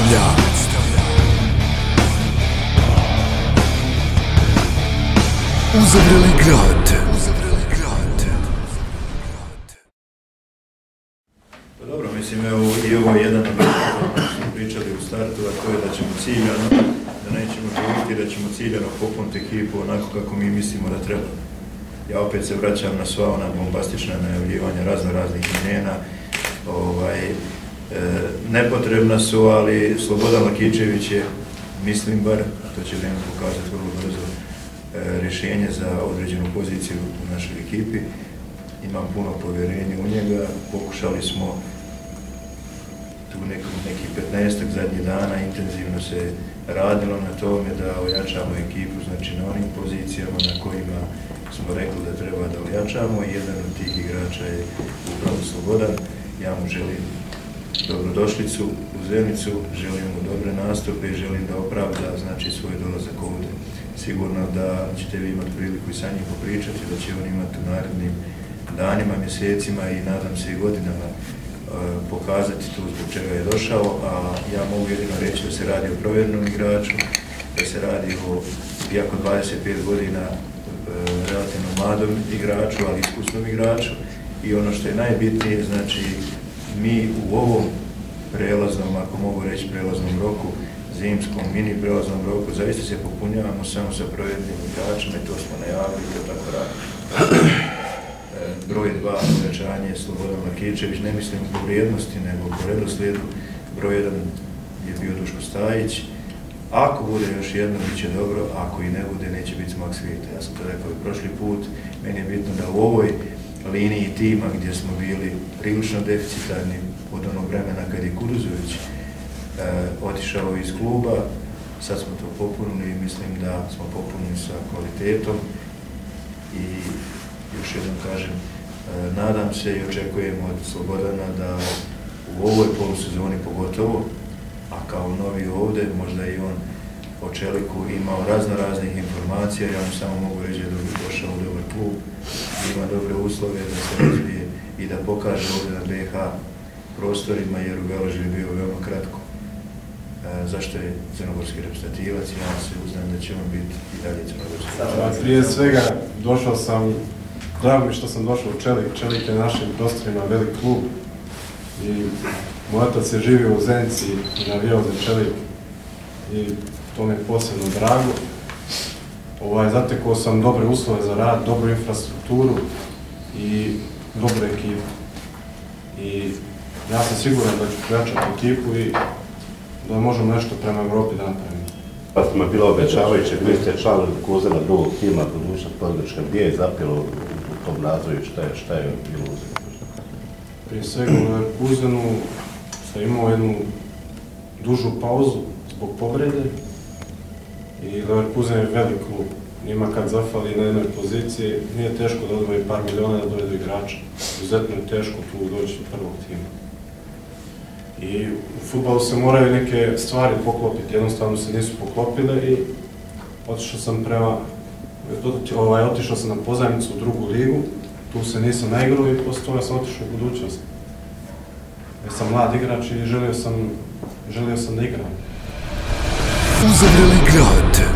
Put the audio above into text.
Uzavreli grad. Pa dobro, mislim, evo i ovo je jedan od što smo pričali u startu, a to je da ćemo ciljano, da nećemo živjeti, da ćemo ciljano popuniti ekipu onako kako mi mislimo da treba. Ja opet se vraćam na sva ona bombastična najavljivanja raznih imena. Nepotrebna su, ali Slobodan Lakićević je, mislim bar, to će vrijeme pokazati vrlo brzo, rješenje za određenu poziciju u našoj ekipi. Imam puno povjerenja u njega. Pokušali smo tu nekih 15 zadnjih dana, intenzivno se radilo na tome da ojačamo ekipu, znači na onim pozicijama na kojima smo rekli da treba da ojačamo. Jedan od tih igrača je upravo Slobodan. Ja mu želim dobrodošlicu u Zenicu, želim mu dobre nastupe i želim da opravda znači svoj dolazak ovdje. Sigurno da ćete vi imati priliku i sa njim popričati, da će on imati u narednim danima, mjesecima i nadam se i godinama pokazati tu zbog čega je došao, a ja mogu jedino reći da se radi o provjerenom igraču, da se radi o, iako 25 godina, relativno mladom igraču, ali iskusnom igraču. I ono što je najbitnije, znači mi u ovom prelaznom, ako mogu reći prelaznom roku, zimskom, mini prelaznom roku, zaista se popunjavamo samo sa provjerenim igračima i to smo najavili, to tako radimo. Broj 2, uvećanje Slobodan Lakićević, ne mislim po vrijednosti, nego po redoslijedu. Broj 1 je bio Duško Stajić. Ako bude još jedno, bit će dobro, ako i ne bude, neće biti smak svijeta. Ja sam to rekao i prošli put, meni je bitno da u ovoj liniji tima gdje smo bili prilično deficitarni od onog vremena kad je Kuduzović otišao iz kluba, sad smo to popunili i mislim da smo popunili sa kvalitetom i još jednom kažem, nadam se i očekujem od Slobodana da u ovoj polusezoni pogotovo, a kao novi ovdje, možda i on o Čeliku imao raznih informacija, ja vam samo mogu reći da je došao u dobar klub, da ima dobre uslove, da se razvije i da pokaže ovdje na BiH prostorima, jer u Beložju je bio veoma kratko. Zašto je crnogorski reprezentativac, ja se uznam da će on biti i dalje crnogorski reprezentativac. Prije svega, došao sam, drago mi što sam došao u Čelik. Čelik je našim prostorima velik klub i moj otac je živio u Zenici i navijao za Čelik i to mi je posebno drago. Zatekao sam dobre uslove za rad, dobru infrastrukturu i dobru ekipu. I ja sam siguran da ću pojačati ekipu i da možemo nešto prema Evropi da napravimo. Pa ste me bilo obećavajuće, vi ste član Kuzena drugog tima, budućnost Podgorička, gdje je zapelo u tom razvoju, šta je bilo uzelo? Prije svega u Leverkusenu sam imao jednu dužu pauzu zbog povrede i Leverkusen je velik klub. Njima kad zafali na jednoj poziciji, nije teško da odvoji par miliona da dođe do igrača. Izuzetno je teško tu doći do prvog tima. I u fudbalu se moraju neke stvari poklopiti, jednostavno se nisu poklopile i otišao sam na pozajmicu u drugu ligu, tu se nisam naigrao i posle toga sam otišao u budućnost. Ja sam mlad igrač i želio sam da igram. Uzavreli grad.